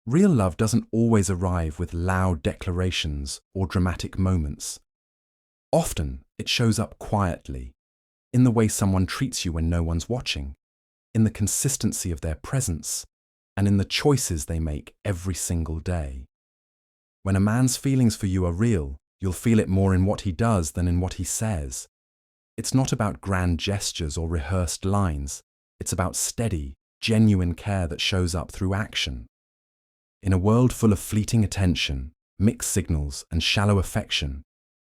Real love doesn't always arrive with loud declarations or dramatic moments. Often, it shows up quietly, in the way someone treats you when no one's watching, in the consistency of their presence, and in the choices they make every single day. When a man's feelings for you are real, you'll feel it more in what he does than in what he says. It's not about grand gestures or rehearsed lines. It's about steady, genuine care that shows up through action. In a world full of fleeting attention, mixed signals, and shallow affection,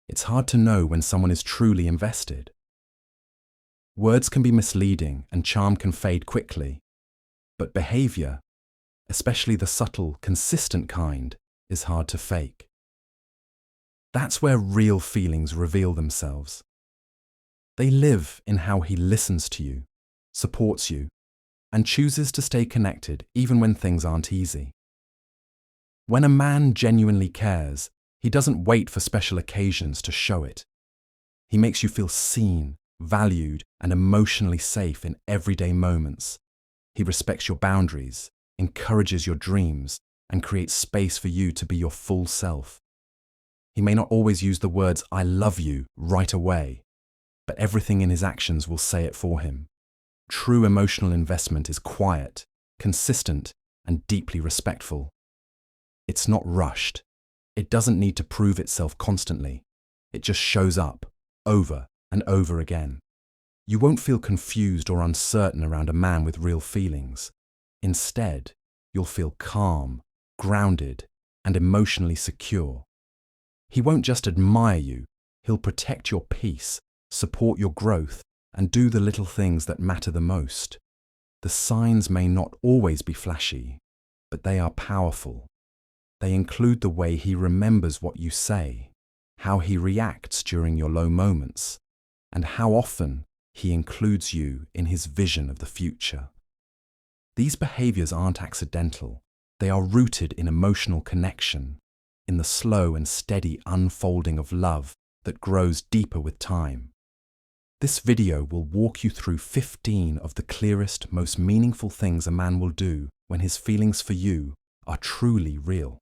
it's hard to know when someone is truly invested. Words can be misleading and charm can fade quickly, but behavior, especially the subtle, consistent kind, is hard to fake. That's where real feelings reveal themselves. They live in how he listens to you, supports you, and chooses to stay connected even when things aren't easy. When a man genuinely cares, he doesn't wait for special occasions to show it. He makes you feel seen, valued, and emotionally safe in everyday moments. He respects your boundaries, encourages your dreams, and creates space for you to be your full self. He may not always use the words "I love you" right away, but everything in his actions will say it for him. True emotional investment is quiet, consistent, and deeply respectful. It's not rushed. It doesn't need to prove itself constantly. It just shows up, over and over again. You won't feel confused or uncertain around a man with real feelings. Instead, you'll feel calm, grounded, and emotionally secure. He won't just admire you, he'll protect your peace, support your growth, and do the little things that matter the most. The signs may not always be flashy, but they are powerful. They include the way he remembers what you say, how he reacts during your low moments, and how often he includes you in his vision of the future. These behaviors aren't accidental. They are rooted in emotional connection, in the slow and steady unfolding of love that grows deeper with time. This video will walk you through 15 of the clearest, most meaningful things a man will do when his feelings for you are truly real.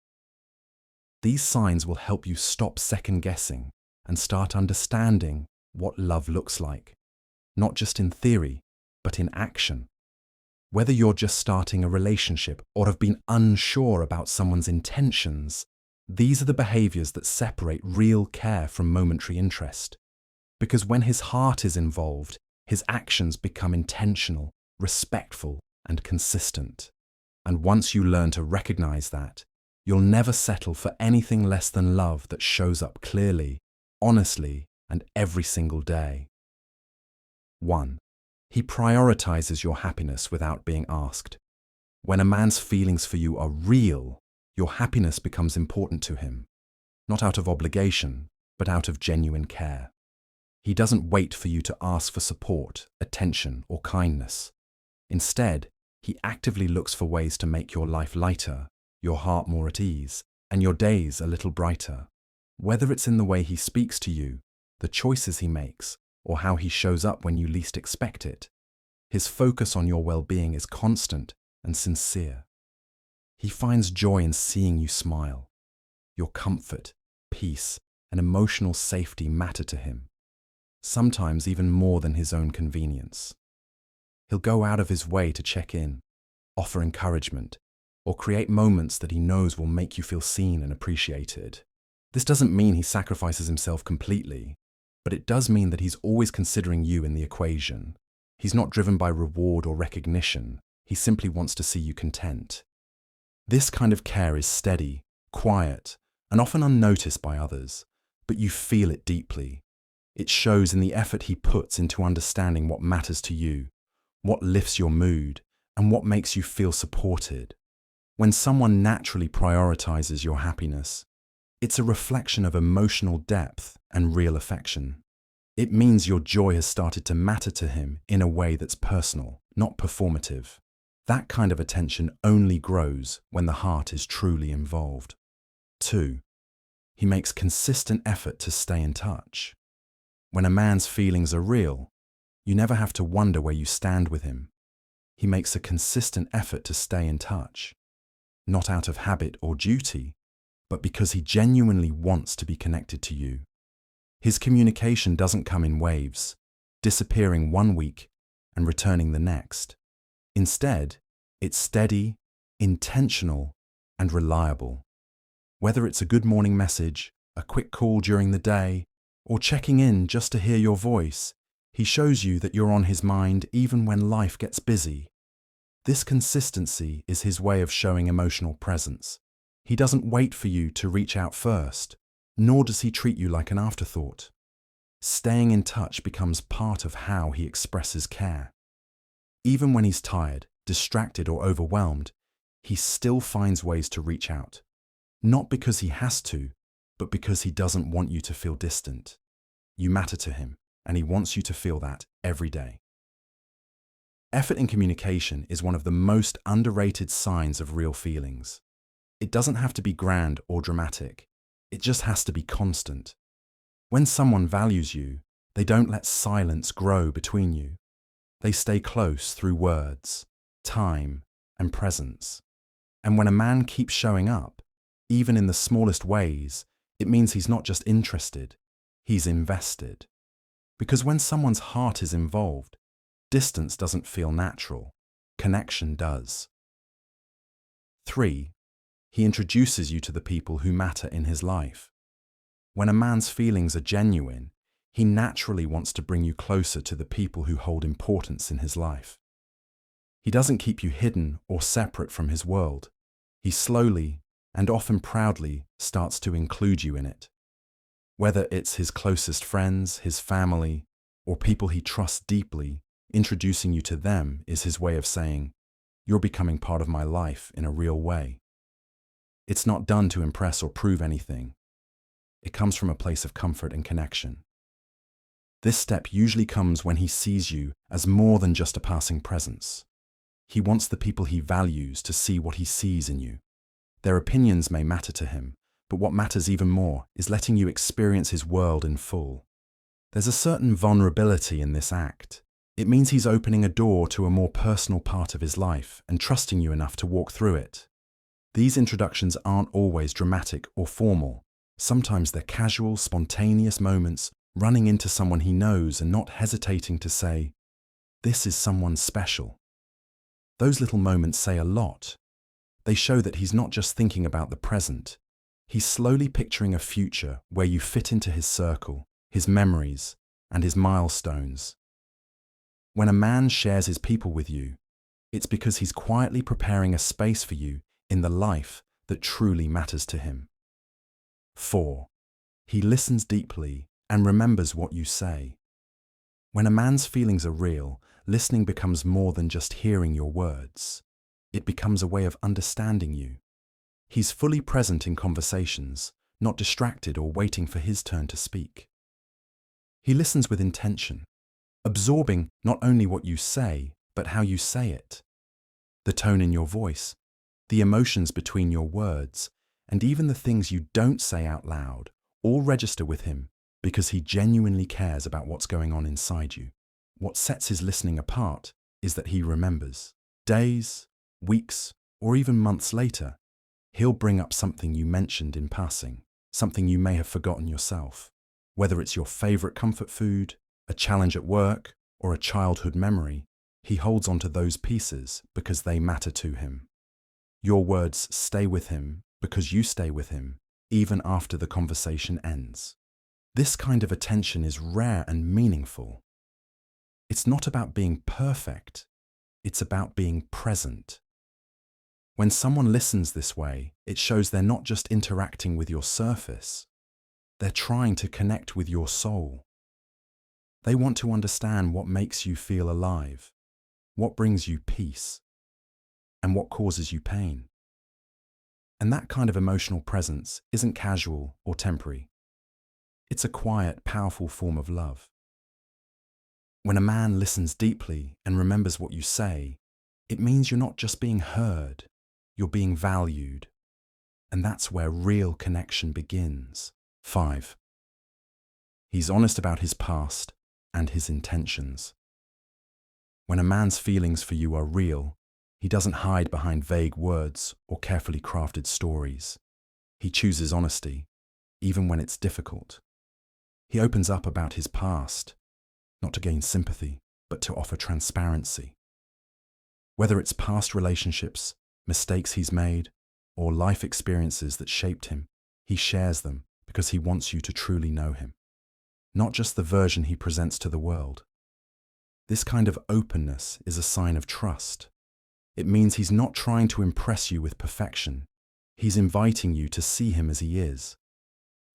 These signs will help you stop second-guessing and start understanding what love looks like, not just in theory, but in action. Whether you're just starting a relationship or have been unsure about someone's intentions, these are the behaviors that separate real care from momentary interest. Because when his heart is involved, his actions become intentional, respectful, and consistent. And once you learn to recognize that, you'll never settle for anything less than love that shows up clearly, honestly, and every single day. 1. He prioritizes your happiness without being asked. When a man's feelings for you are real, your happiness becomes important to him, not out of obligation, but out of genuine care. He doesn't wait for you to ask for support, attention, or kindness. Instead, he actively looks for ways to make your life lighter, your heart more at ease, and your days a little brighter. Whether it's in the way he speaks to you, the choices he makes, or how he shows up when you least expect it, his focus on your well-being is constant and sincere. He finds joy in seeing you smile. Your comfort, peace, and emotional safety matter to him, sometimes even more than his own convenience. He'll go out of his way to check in, offer encouragement, or create moments that he knows will make you feel seen and appreciated. This doesn't mean he sacrifices himself completely, but it does mean that he's always considering you in the equation. He's not driven by reward or recognition. He simply wants to see you content. This kind of care is steady, quiet, and often unnoticed by others, but you feel it deeply. It shows in the effort he puts into understanding what matters to you, what lifts your mood, and what makes you feel supported. When someone naturally prioritizes your happiness, it's a reflection of emotional depth and real affection. It means your joy has started to matter to him in a way that's personal, not performative. That kind of attention only grows when the heart is truly involved. 2. He makes consistent effort to stay in touch. When a man's feelings are real, you never have to wonder where you stand with him. He makes a consistent effort to stay in touch. not out of habit or duty, but because he genuinely wants to be connected to you. His communication doesn't come in waves, disappearing one week and returning the next. Instead, it's steady, intentional, and reliable. Whether it's a good morning message, a quick call during the day, or checking in just to hear your voice, he shows you that you're on his mind even when life gets busy. This consistency is his way of showing emotional presence. He doesn't wait for you to reach out first, nor does he treat you like an afterthought. Staying in touch becomes part of how he expresses care. Even when he's tired, distracted, or overwhelmed, he still finds ways to reach out. Not because he has to, but because he doesn't want you to feel distant. You matter to him, and he wants you to feel that every day. Effort in communication is one of the most underrated signs of real feelings. It doesn't have to be grand or dramatic. It just has to be constant. When someone values you, they don't let silence grow between you. They stay close through words, time, and presence. And when a man keeps showing up, even in the smallest ways, it means he's not just interested, he's invested. Because when someone's heart is involved, distance doesn't feel natural, connection does. 3. He introduces you to the people who matter in his life. When a man's feelings are genuine, he naturally wants to bring you closer to the people who hold importance in his life. He doesn't keep you hidden or separate from his world. He slowly, and often proudly, starts to include you in it. Whether it's his closest friends, his family, or people he trusts deeply, introducing you to them is his way of saying, "You're becoming part of my life in a real way." It's not done to impress or prove anything. It comes from a place of comfort and connection. This step usually comes when he sees you as more than just a passing presence. He wants the people he values to see what he sees in you. Their opinions may matter to him, but what matters even more is letting you experience his world in full. There's a certain vulnerability in this act. It means he's opening a door to a more personal part of his life and trusting you enough to walk through it. These introductions aren't always dramatic or formal. Sometimes they're casual, spontaneous moments, running into someone he knows and not hesitating to say, "This is someone special." Those little moments say a lot. They show that he's not just thinking about the present. He's slowly picturing a future where you fit into his circle, his memories, and his milestones. When a man shares his people with you, it's because he's quietly preparing a space for you in the life that truly matters to him. 4. He listens deeply and remembers what you say. When a man's feelings are real, listening becomes more than just hearing your words. It becomes a way of understanding you. He's fully present in conversations, not distracted or waiting for his turn to speak. He listens with intention, absorbing not only what you say, but how you say it. The tone in your voice, the emotions between your words, and even the things you don't say out loud, all register with him because he genuinely cares about what's going on inside you. What sets his listening apart is that he remembers. Days, weeks, or even months later, he'll bring up something you mentioned in passing, something you may have forgotten yourself. Whether it's your favorite comfort food, a challenge at work, or a childhood memory, he holds on to those pieces because they matter to him. Your words stay with him because you stay with him, even after the conversation ends. This kind of attention is rare and meaningful. It's not about being perfect, it's about being present. When someone listens this way, it shows they're not just interacting with your surface, they're trying to connect with your soul. They want to understand what makes you feel alive, what brings you peace, and what causes you pain. And that kind of emotional presence isn't casual or temporary. It's a quiet, powerful form of love. When a man listens deeply and remembers what you say, it means you're not just being heard, you're being valued. And that's where real connection begins. 5. He's honest about his past and his intentions. When a man's feelings for you are real, He doesn't hide behind vague words or carefully crafted stories. He chooses honesty, even when it's difficult. He opens up about his past, not to gain sympathy, but to offer transparency. Whether it's past relationships, mistakes he's made, or life experiences that shaped him, he shares them because he wants you to truly know him, not just the version he presents to the world. This kind of openness is a sign of trust. It means he's not trying to impress you with perfection. He's inviting you to see him as he is.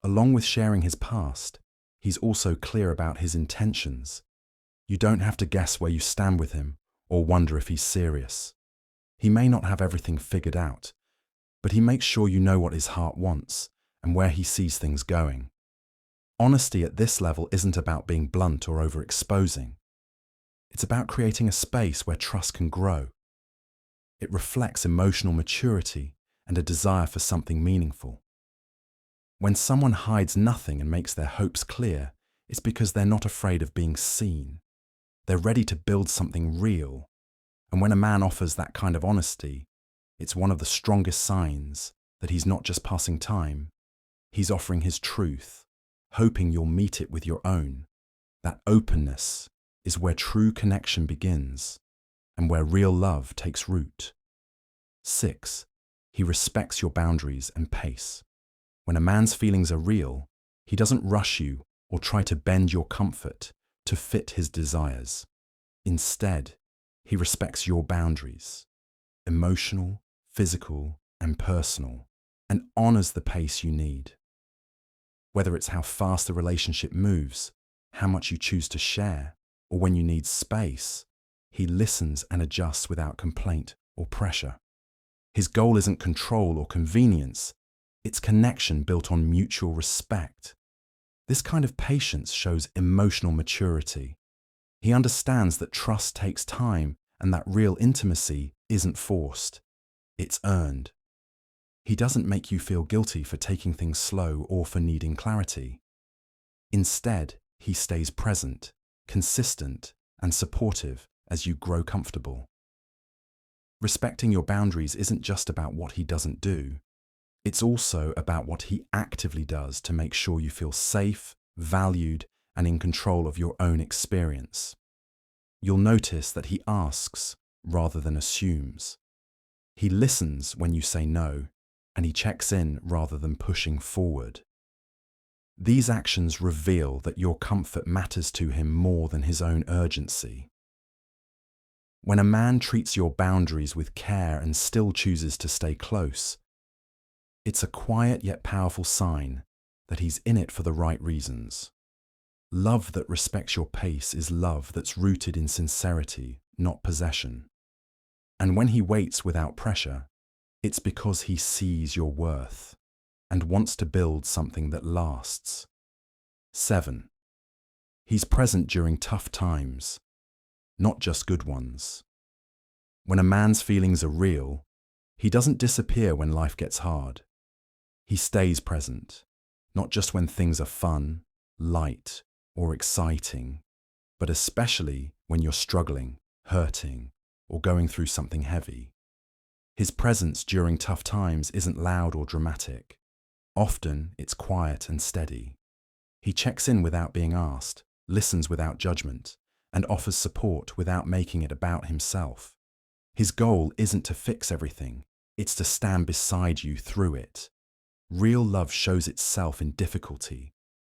Along with sharing his past, he's also clear about his intentions. You don't have to guess where you stand with him or wonder if he's serious. He may not have everything figured out, but he makes sure you know what his heart wants and where he sees things going. Honesty at this level isn't about being blunt or overexposing. It's about creating a space where trust can grow. It reflects emotional maturity and a desire for something meaningful. When someone hides nothing and makes their hopes clear, it's because they're not afraid of being seen. They're ready to build something real. And when a man offers that kind of honesty, it's one of the strongest signs that he's not just passing time. He's offering his truth, hoping you'll meet it with your own. That openness is where true connection begins and where real love takes root. 6. He respects your boundaries and pace. When a man's feelings are real, he doesn't rush you or try to bend your comfort to fit his desires. Instead, he respects your boundaries, emotional, physical, and personal, and honors the pace you need. Whether it's how fast the relationship moves, how much you choose to share, or when you need space, he listens and adjusts without complaint or pressure. His goal isn't control or convenience, it's connection built on mutual respect. This kind of patience shows emotional maturity. He understands that trust takes time and that real intimacy isn't forced, it's earned. He doesn't make you feel guilty for taking things slow or for needing clarity. Instead, he stays present, consistent, and supportive as you grow comfortable. Respecting your boundaries isn't just about what he doesn't do. It's also about what he actively does to make sure you feel safe, valued, and in control of your own experience. You'll notice that he asks rather than assumes. He listens when you say no, and he checks in rather than pushing forward. These actions reveal that your comfort matters to him more than his own urgency. When a man treats your boundaries with care and still chooses to stay close, it's a quiet yet powerful sign that he's in it for the right reasons. Love that respects your pace is love that's rooted in sincerity, not possession. And when he waits without pressure, it's because he sees your worth and wants to build something that lasts. 7. He's present during tough times, not just good ones. When a man's feelings are real, he doesn't disappear when life gets hard. He stays present, not just when things are fun, light, or exciting, but especially when you're struggling, hurting, or going through something heavy. His presence during tough times isn't loud or dramatic. Often, it's quiet and steady. He checks in without being asked, listens without judgment, and offers support without making it about himself. His goal isn't to fix everything, it's to stand beside you through it. Real love shows itself in difficulty.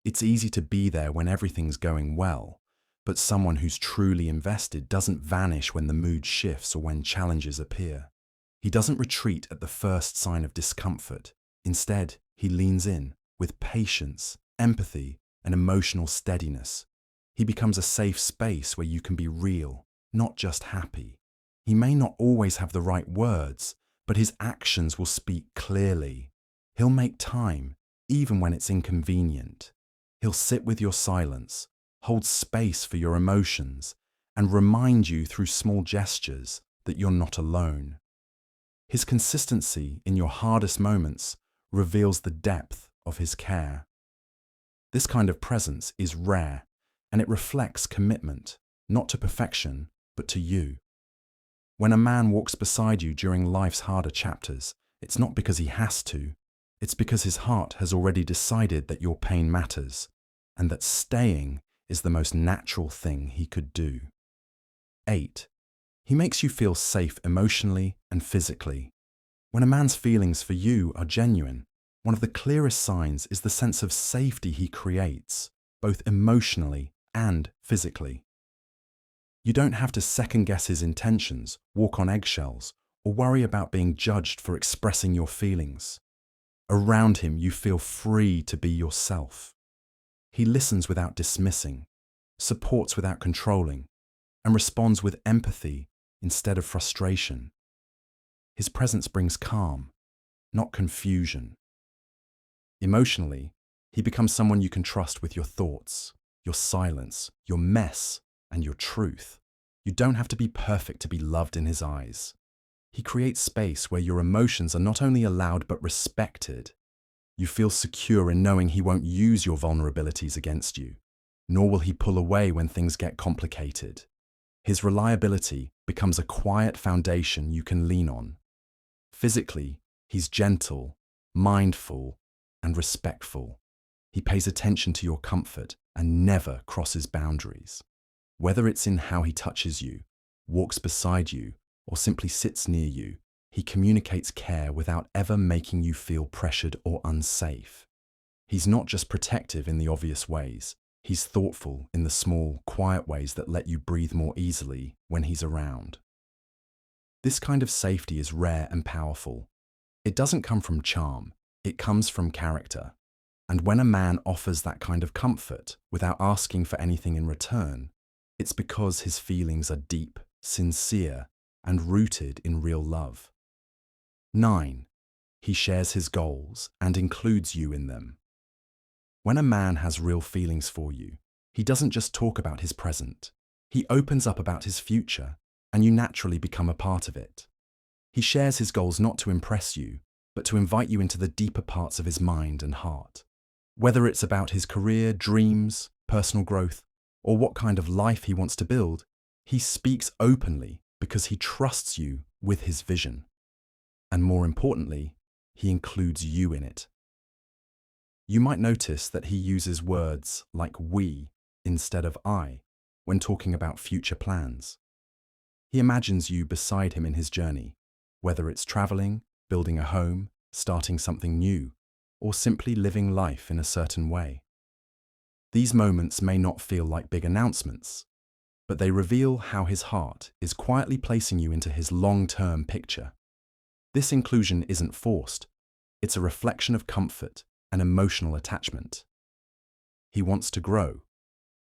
It's easy to be there when everything's going well, but someone who's truly invested doesn't vanish when the mood shifts or when challenges appear. He doesn't retreat at the first sign of discomfort. Instead, he leans in with patience, empathy, and emotional steadiness. He becomes a safe space where you can be real, not just happy. He may not always have the right words, but his actions will speak clearly. He'll make time, even when it's inconvenient. He'll sit with your silence, hold space for your emotions, and remind you through small gestures that you're not alone. His consistency in your hardest moments reveals the depth of his care. This kind of presence is rare, and it reflects commitment, not to perfection, but to you. When a man walks beside you during life's harder chapters, it's not because he has to, it's because his heart has already decided that your pain matters, and that staying is the most natural thing he could do. 8. He makes you feel safe emotionally and physically. When a man's feelings for you are genuine, one of the clearest signs is the sense of safety he creates, both emotionally and physically. You don't have to second-guess his intentions, walk on eggshells, or worry about being judged for expressing your feelings. Around him, you feel free to be yourself. He listens without dismissing, supports without controlling, and responds with empathy instead of frustration. His presence brings calm, not confusion. Emotionally, he becomes someone you can trust with your thoughts, your silence, your mess, and your truth. You don't have to be perfect to be loved in his eyes. He creates space where your emotions are not only allowed but respected. You feel secure in knowing he won't use your vulnerabilities against you, nor will he pull away when things get complicated. His reliability becomes a quiet foundation you can lean on. Physically, he's gentle, mindful, and respectful. He pays attention to your comfort and never crosses boundaries. Whether it's in how he touches you, walks beside you, or simply sits near you, he communicates care without ever making you feel pressured or unsafe. He's not just protective in the obvious ways, he's thoughtful in the small, quiet ways that let you breathe more easily when he's around. This kind of safety is rare and powerful. It doesn't come from charm, it comes from character. And when a man offers that kind of comfort without asking for anything in return, it's because his feelings are deep, sincere, and rooted in real love. 9. He shares his goals and includes you in them. When a man has real feelings for you, he doesn't just talk about his present. He opens up about his future, and you naturally become a part of it. He shares his goals not to impress you, but to invite you into the deeper parts of his mind and heart. Whether it's about his career, dreams, personal growth, or what kind of life he wants to build, he speaks openly because he trusts you with his vision. And more importantly, he includes you in it. You might notice that he uses words like we instead of I when talking about future plans. He imagines you beside him in his journey, whether it's traveling, building a home, starting something new, or simply living life in a certain way. These moments may not feel like big announcements, but they reveal how his heart is quietly placing you into his long-term picture. This inclusion isn't forced, it's a reflection of comfort and emotional attachment. He wants to grow,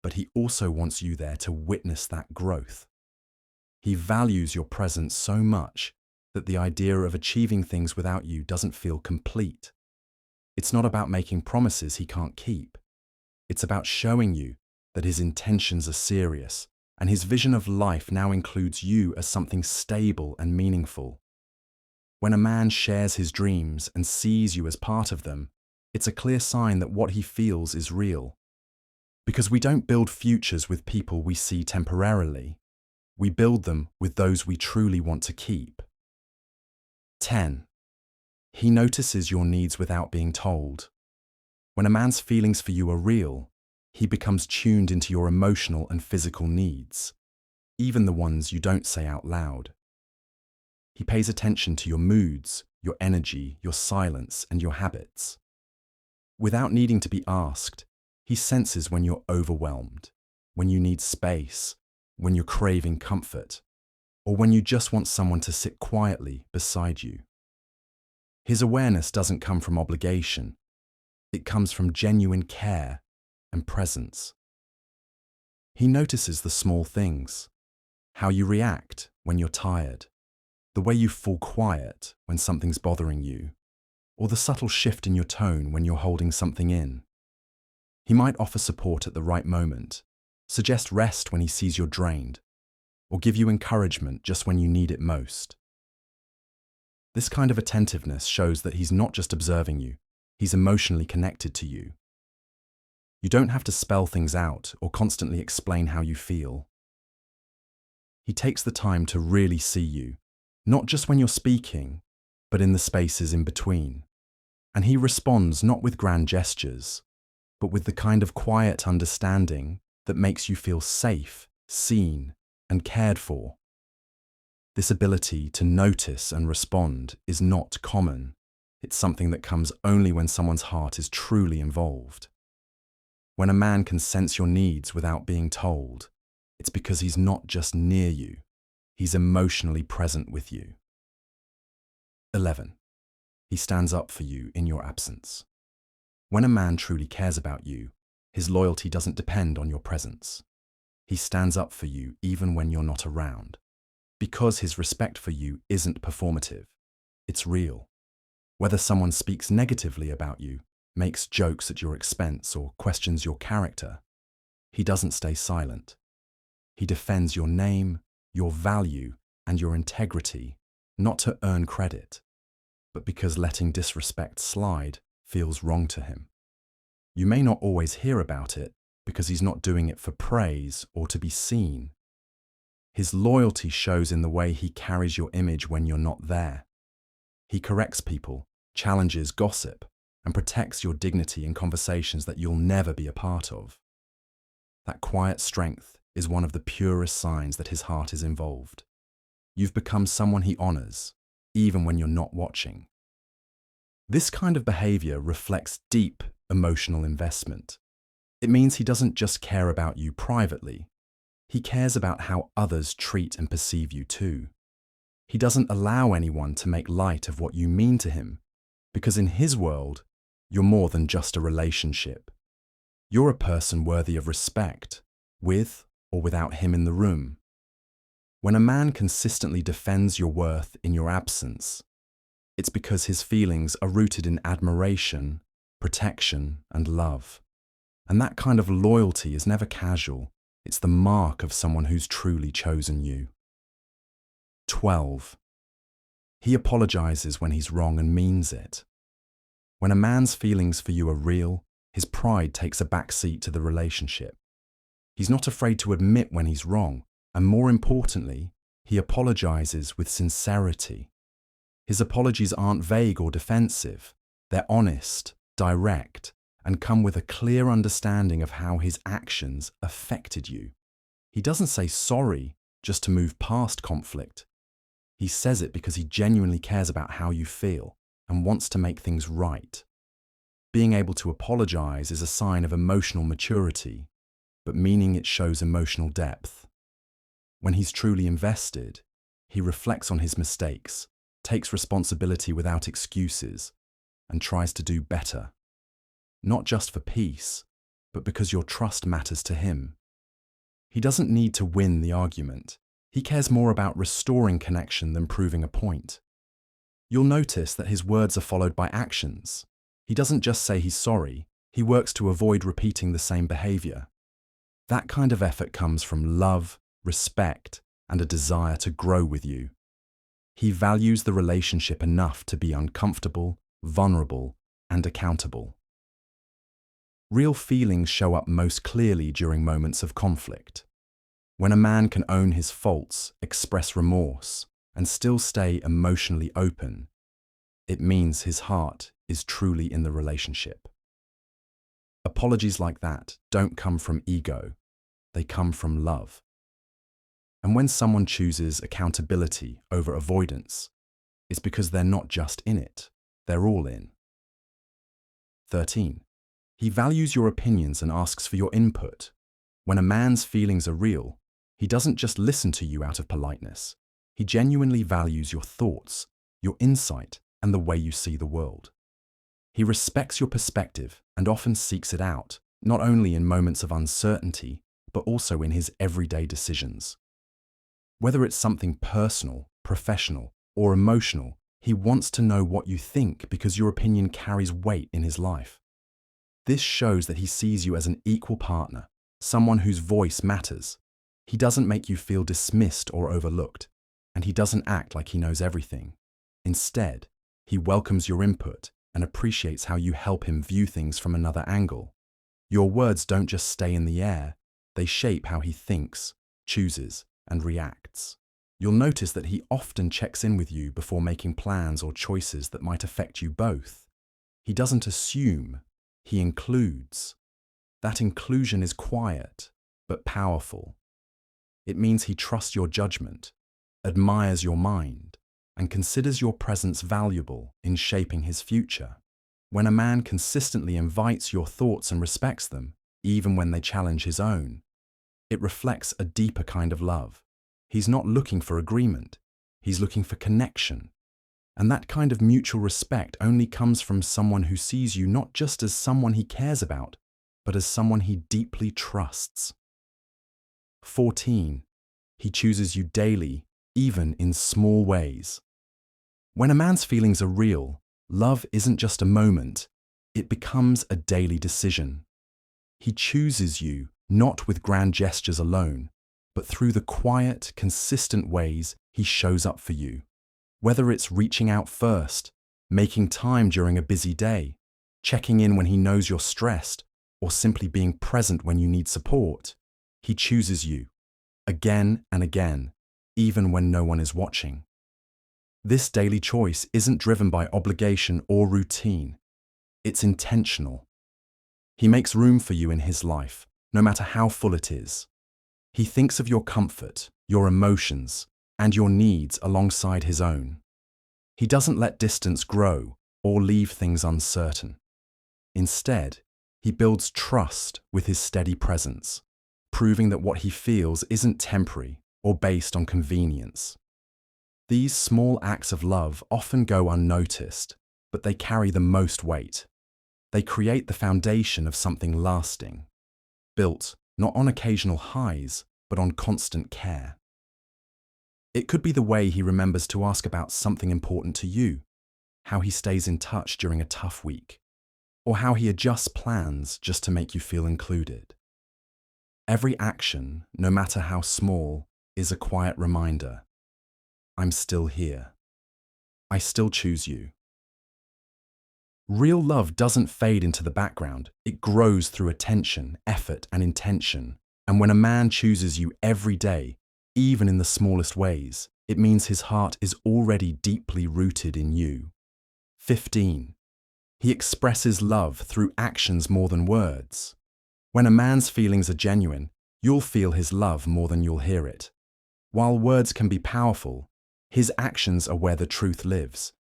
but he also wants you there to witness that growth. He values your presence so much that the idea of achieving things without you doesn't feel complete. It's not about making promises he can't keep. It's about showing you that his intentions are serious, and his vision of life now includes you as something stable and meaningful. When a man shares his dreams and sees you as part of them, it's a clear sign that what he feels is real. Because we don't build futures with people we see temporarily. We build them with those we truly want to keep. 10. He notices your needs without being told. When a man's feelings for you are real, he becomes tuned into your emotional and physical needs, even the ones you don't say out loud. He pays attention to your moods, your energy, your silence, and your habits. Without needing to be asked, he senses when you're overwhelmed, when you need space, when you're craving comfort, or when you just want someone to sit quietly beside you. His awareness doesn't come from obligation. It comes from genuine care and presence. He notices the small things, how you react when you're tired, the way you fall quiet when something's bothering you, or the subtle shift in your tone when you're holding something in. He might offer support at the right moment, suggest rest when he sees you're drained, or give you encouragement just when you need it most. This kind of attentiveness shows that he's not just observing you, he's emotionally connected to you. You don't have to spell things out or constantly explain how you feel. He takes the time to really see you, not just when you're speaking, but in the spaces in between. And he responds not with grand gestures, but with the kind of quiet understanding that makes you feel safe, seen, and cared for. This ability to notice and respond is not common. It's something that comes only when someone's heart is truly involved. When a man can sense your needs without being told, it's because he's not just near you, he's emotionally present with you. 11. He stands up for you in your absence. When a man truly cares about you, his loyalty doesn't depend on your presence. He stands up for you even when you're not around, because his respect for you isn't performative, it's real. Whether someone speaks negatively about you, makes jokes at your expense, or questions your character, he doesn't stay silent. He defends your name, your value, and your integrity, not to earn credit, but because letting disrespect slide feels wrong to him. You may not always hear about it because he's not doing it for praise or to be seen. His loyalty shows in the way he carries your image when you're not there. He corrects people, challenges gossip, and protects your dignity in conversations that you'll never be a part of. That quiet strength is one of the purest signs that his heart is involved. You've become someone he honors, even when you're not watching. This kind of behavior reflects deep emotional investment. It means he doesn't just care about you privately. He cares about how others treat and perceive you too. He doesn't allow anyone to make light of what you mean to him, because in his world, you're more than just a relationship. You're a person worthy of respect, with or without him in the room. When a man consistently defends your worth in your absence, it's because his feelings are rooted in admiration, protection, and love. And that kind of loyalty is never casual. It's the mark of someone who's truly chosen you. 12. He apologizes when he's wrong and means it. When a man's feelings for you are real, his pride takes a back seat to the relationship. He's not afraid to admit when he's wrong, and more importantly, he apologizes with sincerity. His apologies aren't vague or defensive. They're honest, direct, and come with a clear understanding of how his actions affected you. He doesn't say sorry just to move past conflict. He says it because he genuinely cares about how you feel and wants to make things right. Being able to apologize is a sign of emotional maturity, but meaning it shows emotional depth. When he's truly invested, he reflects on his mistakes, takes responsibility without excuses, and tries to do better. Not just for peace, but because your trust matters to him. He doesn't need to win the argument. He cares more about restoring connection than proving a point. You'll notice that his words are followed by actions. He doesn't just say he's sorry, he works to avoid repeating the same behavior. That kind of effort comes from love, respect, and a desire to grow with you. He values the relationship enough to be uncomfortable, vulnerable, and accountable. Real feelings show up most clearly during moments of conflict. When a man can own his faults, express remorse, and still stay emotionally open, it means his heart is truly in the relationship. Apologies like that don't come from ego, they come from love. And when someone chooses accountability over avoidance, it's because they're not just in it, they're all in. 13. He values your opinions and asks for your input. When a man's feelings are real, he doesn't just listen to you out of politeness. He genuinely values your thoughts, your insight, and the way you see the world. He respects your perspective and often seeks it out, not only in moments of uncertainty, but also in his everyday decisions. Whether it's something personal, professional, or emotional, he wants to know what you think because your opinion carries weight in his life. This shows that he sees you as an equal partner, someone whose voice matters. He doesn't make you feel dismissed or overlooked, and he doesn't act like he knows everything. Instead, he welcomes your input and appreciates how you help him view things from another angle. Your words don't just stay in the air, they shape how he thinks, chooses, and reacts. You'll notice that he often checks in with you before making plans or choices that might affect you both. He doesn't assume, he includes. That inclusion is quiet, but powerful. It means he trusts your judgment, admires your mind, and considers your presence valuable in shaping his future. When a man consistently invites your thoughts and respects them, even when they challenge his own, it reflects a deeper kind of love. He's not looking for agreement, he's looking for connection. And that kind of mutual respect only comes from someone who sees you not just as someone he cares about, but as someone he deeply trusts. 14. He chooses you daily, even in small ways. When a man's feelings are real, love isn't just a moment, it becomes a daily decision. He chooses you not with grand gestures alone, but through the quiet, consistent ways he shows up for you. Whether it's reaching out first, making time during a busy day, checking in when he knows you're stressed, or simply being present when you need support, he chooses you, again and again, even when no one is watching. This daily choice isn't driven by obligation or routine. It's intentional. He makes room for you in his life, no matter how full it is. He thinks of your comfort, your emotions, and your needs alongside his own. He doesn't let distance grow or leave things uncertain. Instead, he builds trust with his steady presence, proving that what he feels isn't temporary or based on convenience. These small acts of love often go unnoticed, but they carry the most weight. They create the foundation of something lasting, built not on occasional highs, but on constant care. It could be the way he remembers to ask about something important to you, how he stays in touch during a tough week, or how he adjusts plans just to make you feel included. Every action, no matter how small, is a quiet reminder. I'm still here. I still choose you. Real love doesn't fade into the background. It grows through attention, effort, and intention. And when a man chooses you every day, even in the smallest ways, it means his heart is already deeply rooted in you. 15. He expresses love through actions more than words. When a man's feelings are genuine, you'll feel his love more than you'll hear it. While words can be powerful, his actions are where the truth lives.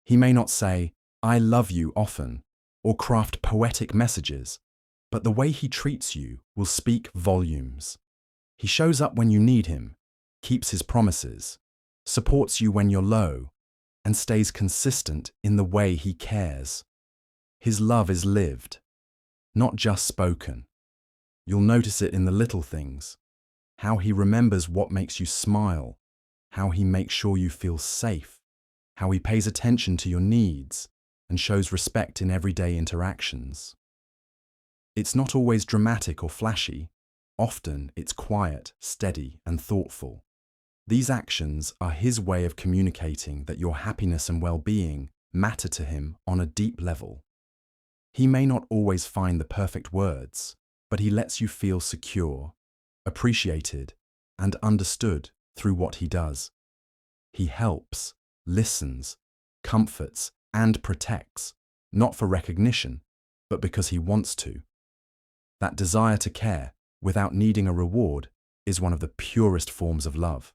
He may not say, "I love you" often, or craft poetic messages, but the way he treats you will speak volumes. He shows up when you need him, keeps his promises, supports you when you're low, and stays consistent in the way he cares. His love is lived, not just spoken. You'll notice it in the little things, how he remembers what makes you smile, how he makes sure you feel safe, how he pays attention to your needs, and shows respect in everyday interactions. It's not always dramatic or flashy. Often it's quiet, steady, and thoughtful. These actions are his way of communicating that your happiness and well-being matter to him on a deep level. He may not always find the perfect words, but he lets you feel secure, appreciated, and understood through what he does. He helps, listens, comforts, and protects, not for recognition, but because he wants to. That desire to care, without needing a reward, is one of the purest forms of love.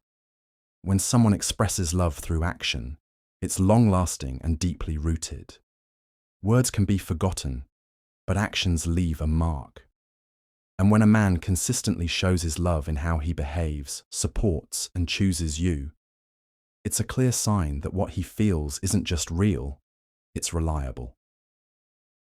When someone expresses love through action, it's long-lasting and deeply rooted. Words can be forgotten, but actions leave a mark. And when a man consistently shows his love in how he behaves, supports, and chooses you, it's a clear sign that what he feels isn't just real, it's reliable.